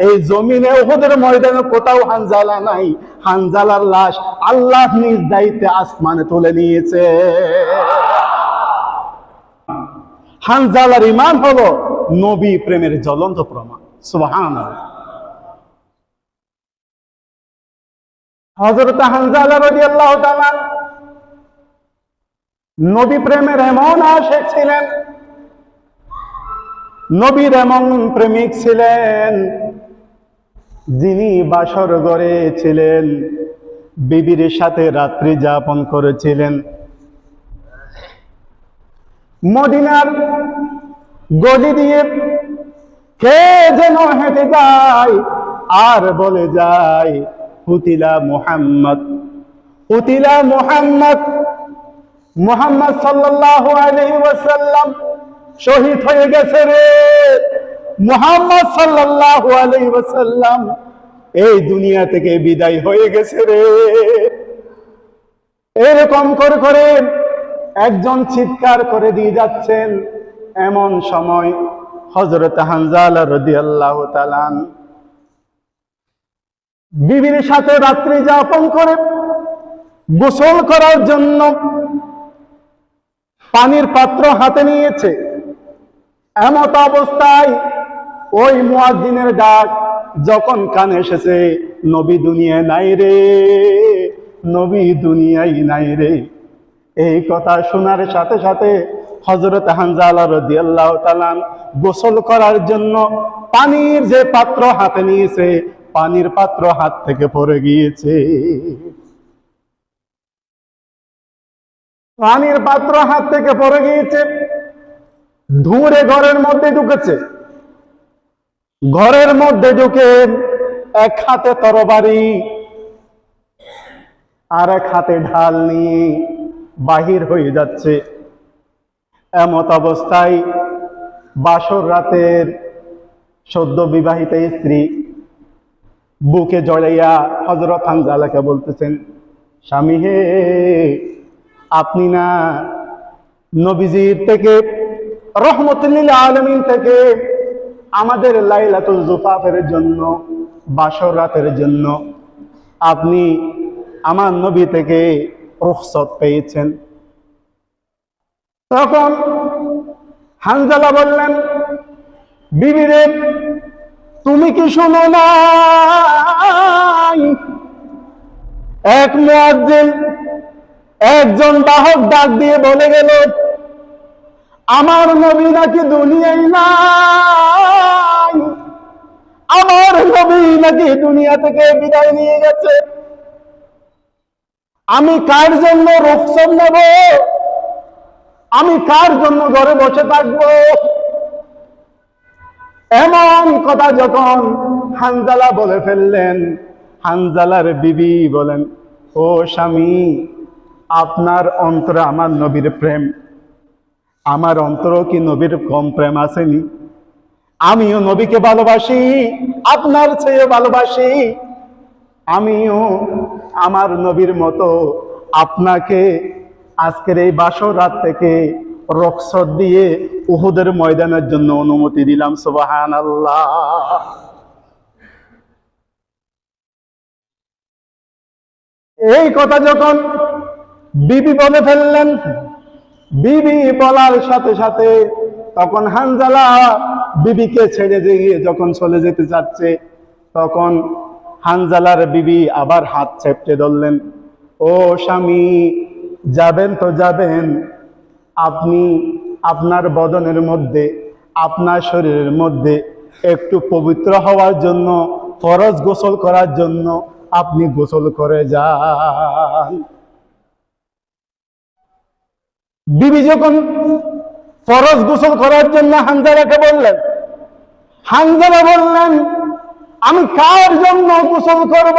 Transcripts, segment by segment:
এই জমিনে উহুদের ময়দানে কোথাও হানজালা নাই। হানজালার লাশ আল্লাহ নিজ দায়িত্বে আসমানে তুলে নিয়েছে। হানজালার ঈমান হলো নবী প্রেমের জ্বলন্ত প্রমাণ। সুবহানাল্লাহ। হযরত হানজালা রাদিয়াল্লাহু তাআলা নবী প্রেমের এমন আশিক ছিলেন, নবীর এমন প্রেমিক ছিলেন, যিনি বাসর ঘরে ছিলেন, বিবির সাথে রাত্রি যাপন করেছিলেন। মদিনার গলি দিয়ে কে যেন হেঁটে যায় আর বলে যায়, কুতিলা মুহাম্মদ, কুতিলা মুহাম্মদ, মুহাম্মদ সাল্লাল্লাহু আলাইহি ওয়াসাল্লাম শহীদ হয়ে গেছে রে, মুহাম্মদ সাল্লাল্লাহু আলাইহি ওয়াসাল্লাম এই দুনিয়া থেকে বিদায় হয়ে গেছে রে। এরকম করে করে একজন চিৎকার করে দিয়ে যাচ্ছেন। এমন সময় হযরত হানজালা রাদিয়াল্লাহু তাআলা বিবির সাথে রাত্রি যাপন করে গোসল করার জন্য পানির পাত্র হাতে নিয়েছে। এমত অবস্থায় ওই মুয়াজ্জিনের ডাক যখন কানে এসেছে, নবী দুনিয়ায় নাই রে, নবী দুনিয়ায় নাই রে। এই কথা শোনার সাথে সাথে হযরত হানজালা রাদিয়াল্লাহু তাআলা গোসল করার জন্য পানির যে পাত্র হাতে নিয়েছে, পানির পাত্র হাত থেকে পড়ে গিয়েছে। পানির পাত্র হাত থেকে পড়ে গিয়েছে, ধুরে ঘরের মধ্যে ঢুকেছে। ঘরের মধ্যে ঢুকে এক হাতে তরবারি আর এক হাতে ঢাল নিয়ে বাহির হয়ে যাচ্ছে। এমত অবস্থায় বাসর রাতের সদ্য বিবাহিত স্ত্রী বুকে জড়াইয়া হযরত হানজালাকে বলতেছেন, স্বামী হে, আপনি না নবীজির থেকে, রহমতুল লিল আলামিন থেকে আমাদের লাইলাতুল জুফাফের জন্য, বাসর রাতের জন্য আপনি আমার নবী থেকে রুখসত পেয়েছেন। তখন হানজালা বললেন, বিবি রে, তুমি কি শোনো না, এক মুয়াজ্জিন, একজন বাহক ডাক দিয়ে বলে গেল, আমার নবী নাকি দুনিয়ায় নাই, আমার নবী নাকি দুনিয়া থেকে বিদায় নিয়ে গেছে। আমি কার জন্য রুখসত নেব? আমি কার জন্য ঘরে বসে থাকবো? এমন কথা যখন হানজালা বলে ফেললেন, হানজালার বিবি বলেন, ও স্বামী, আপনার অন্তরে আমার নবীর প্রেম, আমার অন্তরেও কি নবীর কম প্রেম আসেনি? আমিও নবীকে ভালোবাসি, আপনার চেয়ে ভালোবাসি। আমিও আমার নবীর মতো আপনাকে আজকের এই বাসর রাত থেকে রুখসত দিয়ে উহুদের ময়দানের জন্য অনুমতি দিলাম। সুবহানাল্লাহ। এই কথা যখন বিবি বলে ফেললেন, বিবি বলার সাথে সাথে তখন হানজালা বিবিকে ছেড়ে দিয়ে যখন চলে যেতে চাচ্ছে, তখন হানজালার বিবি আবার হাত চেপটে ধরলেন, ও স্বামী, যাবেন তো যাবেন, আপনি আপনার বদনের মধ্যে, আপনার শরীরের মধ্যে একটু পবিত্র হওয়ার জন্য, ফরজ গোসল করার জন্য আপনি গোসল করে যান। বিবি যখন ফরজ গোসল করার জন্য হানজালাকে বললেন, হানজালা বললেন, আমি কার জন্য গোসল করব?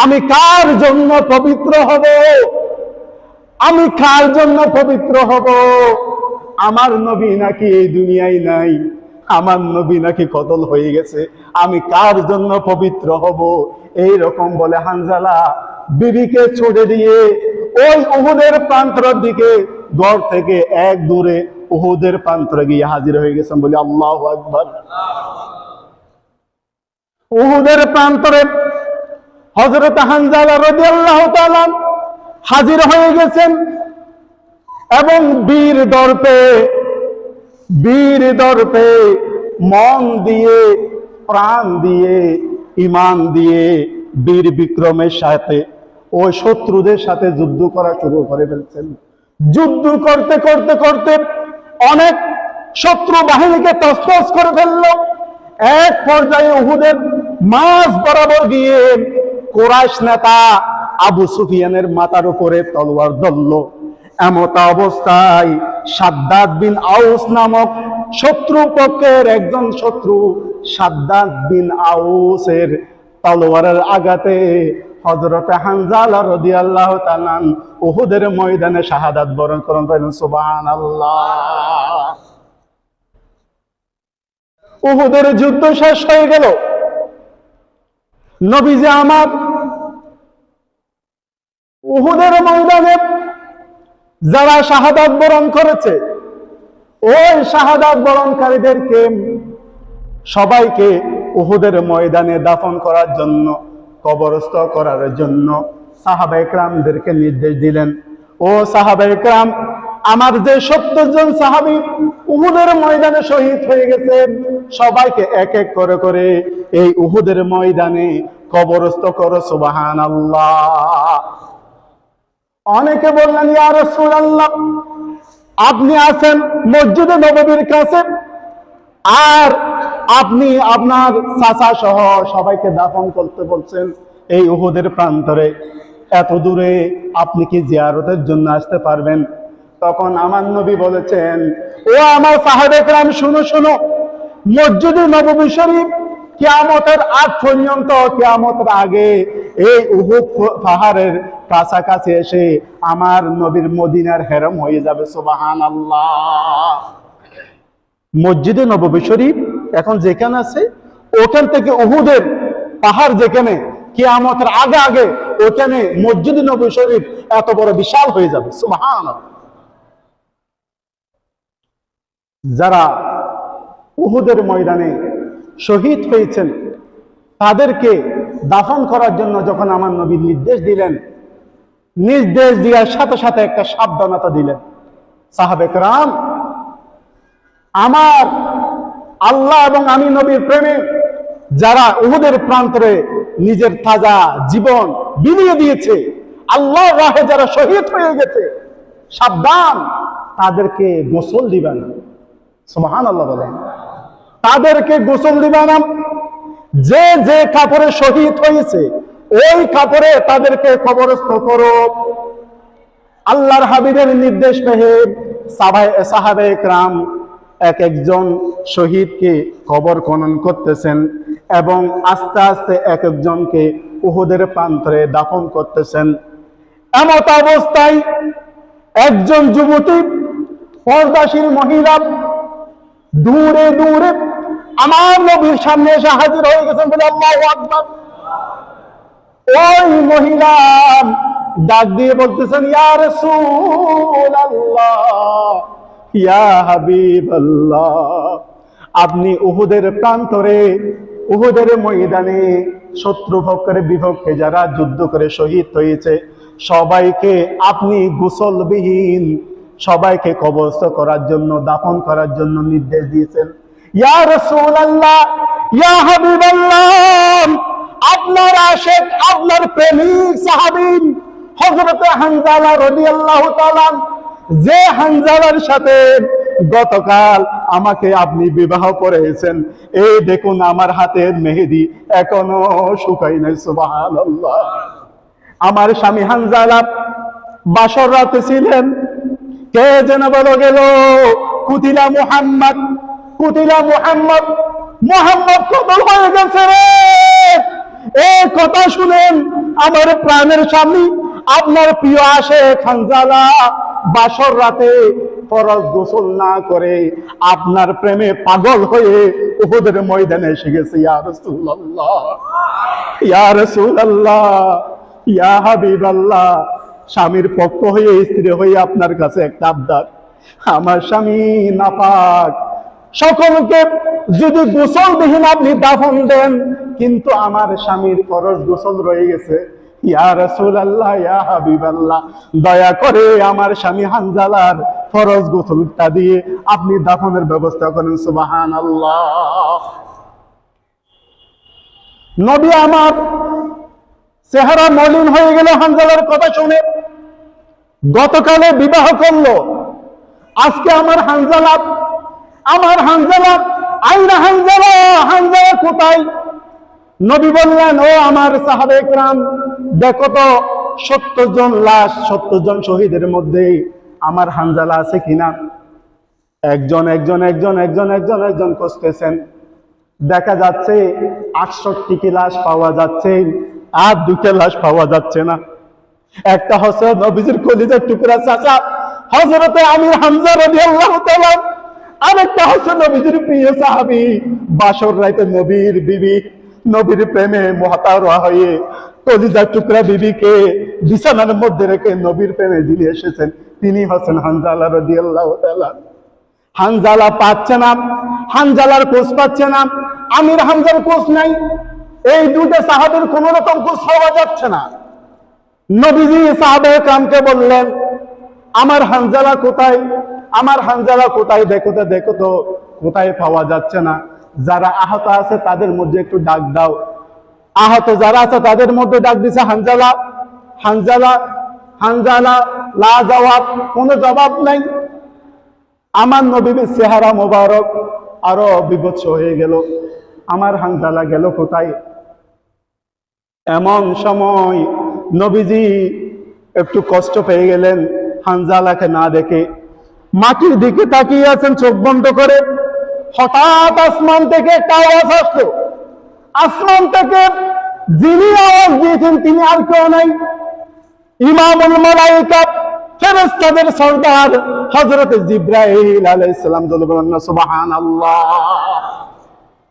আমি কার জন্য পবিত্র হব? আমি কার জন্য পবিত্র হব? আমার নবী নাকি এই দুনিয়ায় নাই, আমার নবী নাকি কতল হয়ে গেছে, আমি কার জন্য পবিত্র হব? এই রকম বলে হানজালা বিবিকে ছুড়ে দিয়ে ওই উহুদের প্রান্তরের দিকে, ঘর থেকে এক দূরে উহুদের প্রান্তরে গিয়ে হাজির হয়ে গেছেন। বলি আল্লাহু আকবার। উহুদের প্রান্তরে হযরত হানজালা রাদিয়াল্লাহু তাআলা হাজির হয়ে গেছেন এবং বীর দর্পে মন দিয়ে, প্রাণ দিয়ে, ঈমান দিয়ে বীর বিক্রমের সাথে ওই শত্রুদের সাথে যুদ্ধ করা শুরু করে ফেলছেন। যুদ্ধ করতে করতে করতে অনেক শত্রু বাহিনীকে তছনছ করে ফেলল। এক পর্যায়ে উহুদের মাঝ বরাবর গিয়ে কুরাইশ নেতা আবু সুফিয়ানের মাথার উপরে তলোয়ার ধরল। এমত অবস্থায় সাদ্দাদ বিন আউস নামক শত্রু পক্ষের একজন শত্রু সাদ্দাদ বিন আউসের তলোয়ারের আঘাতে হযরত হানজালা রাদিয়াল্লাহু তাআলা উহুদের ময়দানে শাহাদাত বরণ করেন। সুবহানাল্লাহ। উহুদের যুদ্ধ শেষ হয়ে গেল। নবীজি আমার উহুদের ময়দানে যারা শাহাদাত বরণ করেছে ওই শাহাদাত বরণকারীদেরকে সবাইকে উহুদের ময়দানে দাফন করার জন্য, কবরস্থ করার জন্য সাহাবায়ে কেরামদেরকে নির্দেশ দিলেন। ও সাহাবায়ে কেরাম, আমার যে 70 জন সাহাবী উহুদের ময়দানে শহীদ হয়ে গেছে, সবাইকে এক এক করে করে এই উহুদের ময়দানে কবরস্থ করো। সুবহানাল্লাহ। অনেকে বললেন, ইয়া রাসূলুল্লাহ, আপনি আছেন মসজিদে নববীর কাছে আর আপনি আপনার চাচা সহ সবাইকে দাফন করতে বলছেন এই উহুদের প্রান্তরে, এত দূরে আপনি কি জিয়ারতের জন্য আসতে পারবেন? তখন আমার নবী বলেছেন, ও আমার সাহাবায়ে কেরাম, শুনো শুনো, মসজিদে নববী শরীফ কিয়ামতের আগ পর্যন্ত, কিয়ামতের আগে এই উহুদ পাহাড়ের কাছাকাছি এসে আমার নবীর মদিনার হেরম হয়ে যাবে। সুবহানাল্লাহ। মসজিদে নববী শরীফ এখন যেখানে আছে ওখান থেকে উহুদের পাহাড় যেখানে, কিয়ামতের আগে আগে ওখানে মসজিদে নববী শরীফ এত বড় বিশাল হয়ে যাবে। সুবহানাল্লাহ। যারা উহুদের ময়দানে শহীদ হয়েছেন তাদেরকে দাফন করার জন্য যখন আমার নবী নির্দেশ দিলেন, নির্দেশ দেওয়ার সাথে সাথে একটা সাবধানতা দিলেন। সাহাবায়ে কেরাম, আমার আল্লাহ এবং আমি নবীর প্রেমে যারা উহুদের প্রান্তরে নিজের তাজা জীবন বিলিয়ে দিয়েছে, আল্লাহর রাহে যারা শহীদ হয়ে গেছে, সাবধান, তাদেরকে গোসল দিবেন। সুবহানাল্লাহ বলেন। তাদেরকে গোসল দিবেন। যে যে কাপড়ে শহীদ হয়েছে ওই কাপড়ে তাদেরকে কবরস্থ করো। আল্লাহর হাবিবের নির্দেশ পেয়ে সাহাবায়ে কেরাম এক একজন শহীদকে কবর খনন করতেছেন এবং আস্তে আস্তে এক একজনকে উহুদের প্রান্তরে দাফন করতেছেন। এমত অবস্থায় একজন যুবতী পর্দাশীল মহিলা দূরে দূরে আমার নবীর সামনে এসে হাজির হয়ে গেছেন। বলে আল্লাহু আকবার। ওই মহিলা ডাক দিয়ে বলতেছেন, ইয়া রাসূলুল্লাহ, ইয়া হাবিবাল্লাহ, আপনি উহুদের প্রান্তরে, উহুদের ময়দানে শত্রু পক্ষের বিপক্ষে যারা যুদ্ধ করে শহীদ হয়েছে সবাইকে আপনি গোসলবিহীন সবাইকে কবরস্থ করার জন্য, দাফন করার জন্য নির্দেশ দিয়েছেন। ইয়া রাসূলুল্লাহ, ইয়া হাবিবাল্লাহ, আপনার আশিক, আপনার প্রেমিক সাহাবী হযরত হানজালা রাদিয়াল্লাহু তাআলা, যে হানজালার সাথে গতকাল আমাকে আপনি বিবাহ করেছেন, এই দেখুন আমার হাতের মেহেদি এখনো শুকায় নাই। সুবহানাল্লাহ। আমার স্বামী হানজালা বাসর রাতে ছিলেন, কে যেন বলে গেল, কুতিলা মুহাম্মদ, কুতিলা মুহাম্মদ, মুহাম্মদ কতল হয়ে গেছে রে। এই কথা শুনেন আমার প্রাণের স্বামী, আপনার প্রিয় আশিক হানজালা বাসর রাতে ফরজ গোসল না করে আপনার প্রেমে পাগল হয়ে উহুদের ময়দানে এসে গেছে। ইয়া রাসূলুল্লাহ, ইয়া রাসূলুল্লাহ, ইয়া হাবিবাল্লাহ, স্বামীর পক্ষ হয়ে, স্ত্রী হয়ে আপনার কাছে একটা আবদার। আমার স্বামী নাপাক, সকলকে যদি গোসলবিহীন আপনি দাফন দেন কিন্তু আমার স্বামীর ফরজ গোসল রয়ে গেছে। ইয়া রাসূলুল্লাহ, ইয়া হাবিবাল্লাহ, দয়া করে আমার স্বামী হানজালার ফরজ গোসলটা দিয়ে আপনি দাফনের ব্যবস্থা করেন। সুবহানাল্লাহ। নবী আমার চেহারা মলিন হয়ে গেল হানজালার কথা শুনে। গতকালে বিবাহ করলো, আজকে আমার হানজালা আইনা হানজালা, হানজালা কোথায়? নবী বললেন, ও আমার সাহাবে কেরাম, দেখো তো 70 জন লাশ, 70 জন শহীদের মধ্যে আমার হানজালা আছে কিনা। একজন খুঁজতেছেন। দেখা যাচ্ছে 68টি লাশ পাওয়া যাচ্ছে, আর 2টা লাশ পাওয়া যাচ্ছে না। একটা হচ্ছে নবীজির কলিজার টুকরা চাচা হযরতে আমির হামজা রাদিয়াল্লাহু তাআলা, আরেকটা হচ্ছে নবীজির প্রিয় সাহাবী, বাসর রাতে নবীর বিবি, নবীর প্রেমে মুহাতারা হয়ে কলিজার টুকরা বিবিকে বিছানার মধ্যে রেখে নবীর প্রেমে যিনি এসেছেন তিনি হচ্ছেন হানজালা রাদিয়াল্লাহু তাআলা। হানজালা পাচ্ছে না, হানজালার খোঁজ পাচ্ছে না, আমির হামজার খোঁজ নাই। এই দুটো সাহাবীর কোন রকম খোঁজ পাওয়া যাচ্ছে না। নবীজি সাহাবায়ে কেরামকে বললেন, আমার হানজালা কোথায়, আমার হানজালা কোথায়, দেখো তো কোথায় পাওয়া যাচ্ছে না। যারা আহত আছে তাদের মধ্যে একটু ডাক দাও। আহত যারা আছে তাদের মধ্যে ডাক দিছে হানজালা, হানজালা, হানজালা, লা জবাব, কোনো জবাব নাই। আমার নবীর চেহারা মোবারক আরো বিভৎস হয়ে গেল। আমার হানজালা গেল কোথায়? এমন সময় নবীজি একটু কষ্ট পেয়ে গেলেন, হানজালাকে না দেখে মাটির দিকে তাকিয়ে আছেন চোখ বন্ধ করে। হঠাৎ আসমান থেকে একটা আওয়াজ আসলো। আসমান থেকে যিনি আওয়াজ দিয়েছেন তিনি আর কেউ নাই, ইমামুল মালায়েকা, ফেরেশতাদের সরদার হযরত জিবরাইল আলাইহিস সালাম। সুবহানাল্লাহ।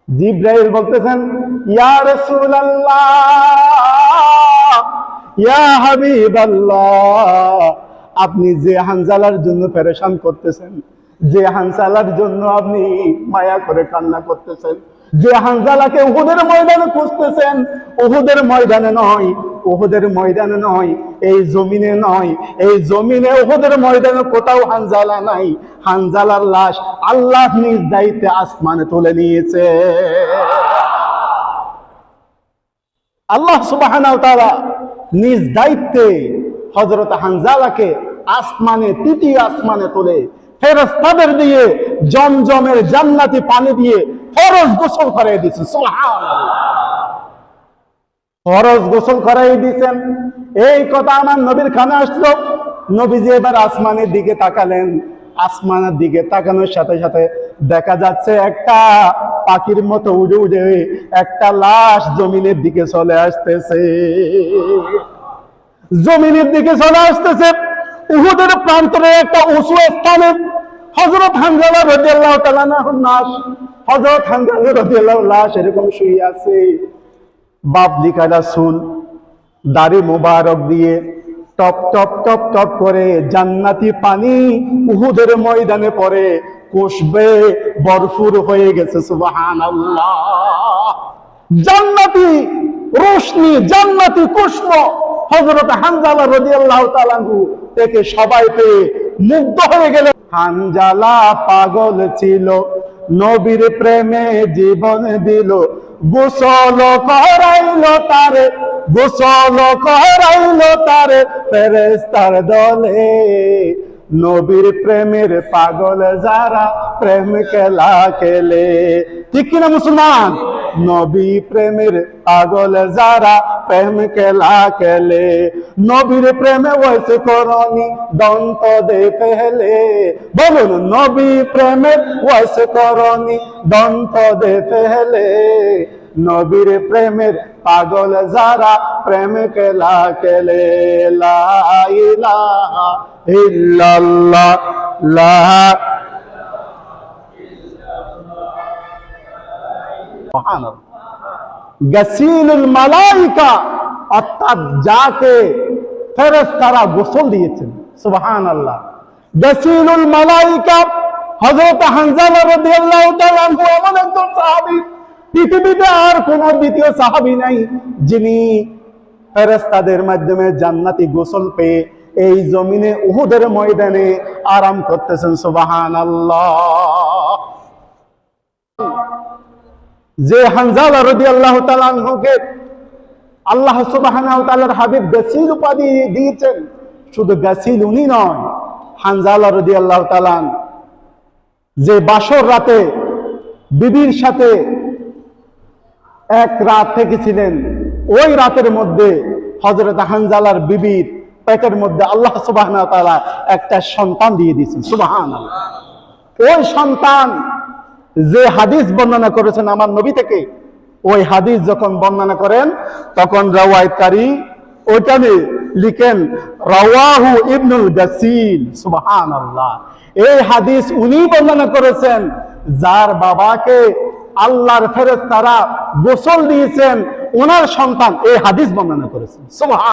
জিবরাইল বলতেছেন, ইয়া রাসূলুল্লাহ, ইয়া হাবিবাল্লাহ, আপনি যে হানজালার জন্য পেরেশান করতেছেন, যে হানজালার জন্য আপনি মায়া করে কান্না করতেছেন, যে হানজালাকে উহুদের ময়দানে খুঁজতেছেন, উহুদের ময়দানে নয়, উহুদের ময়দানে নয়, এই জমিনে নয়, এই জমিনে উহুদের ময়দানে কোথাও হানজালা নাই। হানজালার লাশ আল্লাহ নিজ দায়িত্বে আসমানে তুলে নিয়েছে। আল্লাহ সুবহানাহু ওয়া তাআলা নিজ দায়িত্বে হযরত হানজালাকে আসমানে, তৃতীয় আসমানে তুলে ফেরেশতাদের দিয়ে জমজমের জান্নাতি পানি দিয়ে ফরজ গোসল করাই দিয়েছেন। সুবহানাল্লাহ। ফরজ গোসল করাই দিয়েছেন। এই কথা আমার নবীর কানে আসলো। নবীজি এবার আসমানের দিকে তাকালেন। আসমানের দিকে তাকানোর সাথে সাথে দেখা যাচ্ছে একটা পাখির মতো উড়ে উড়ে একটা লাশ জমিনের দিকে চলে আসতেছে, জমিনের দিকে চলে আসতেছে। উহুদের প্রান্তরে একটা উঁচু স্থানে হযরত হানজালা রাদিয়াল্লাহু তাআলা আনহুর লাশ, হযরত হানজালা রাদিয়াল্লাহু লাশ এরকম শুয়ে আছে। বাবলি কাটা চুল, দাড়ি মোবারক দিয়ে টপ টপ টপ টপ করে জান্নাতি পানি উহুদের ময়দানে পড়ে কুশবে ভরপুর হয়ে গেছে। সুবহানাল্লাহ। জান্নাতি রোশনি, জান্নাতি কুশব হযরত হানজালা রাদিয়াল্লাহু তাআলা থেকে সবাই পেয়ে মুগ্ধ হয়ে গেল। হানজালা পাগল ছিল, নবীর প্রেমে জীবন দিল, গোসল করাইলো তারে, গোসল করাইলো তারে ফেরেশতার দলে। নবীর প্রেমের পাগল যারা প্রেম খেলা খেলে। ঠিক কিনা মুসলমান? নবী প্রেমের পাগল যারা প্রেম খেলা খেলে, নবীর প্রেমে ওয়াইসে করনি দন্ত দে ফেলে। বলুন, নবী প্রেমের ওয়াইসে করনি দন্ত দে ফেলে। নবীর প্রেমের পাগল যারা প্রেম খেলা খেলে। লা ইলাহা ইল্লাল্লাহ, লা গাসিলুল মালাইকা, অর্থাৎ যাকে ফেরেশতারা গোসল দিয়েছেন। সুবহানাল্লাহ। গাসিলুল মালাইকা হযরত হানজালা রাদিয়াল্লাহু তাআলা আনহু এমন একজন সাহাবী, পৃথিবীতে আর কোন দ্বিতীয় সাহাবী নাই যিনি ফেরেশতাদের মাধ্যমে জান্নাতি গোসল পেয়ে এই জমিনে উহুদের ময়দানে আরাম করতেছেন। সুবহানাল্লাহ। যে হানজালা রাদিয়াল্লাহু তাআলা আনহুকে আল্লাহ সুবহানাহু ওয়া তাআলার হাবিব গাসিল উপাধি দিয়েছেন, শুধু গাসিল উনি নয়, হানজালা রাদিয়াল্লাহু তাআলা যে বাসর রাতে বিবির সাথে এক রাত থেকেছিলেন, ওই রাতের মধ্যে হযরত হানজালার বিবির পেটের মধ্যে আল্লাহ সুবহানাহু ওয়া তাআলা একটা সন্তান দিয়ে দিয়েছেন। সুবহানাল্লাহ। ওই সন্তান যে হাদিস বর্ণনা করেছেন আমার নবী থেকে, ওই হাদিস যখন বর্ণনা করেন তখন রাওয়ায়াতকারী ওইখানে লিখেন রাওয়াহু ইবনুল গাসিল। সুবহানাল্লাহ। এই হাদিস উনি বর্ণনা করেছেন যার বাবাকে আল্লাহর ফেরেশতারা গোসল দিয়েছেন, ওনার সন্তান এই হাদিস বর্ণনা করেছেন। সুবহান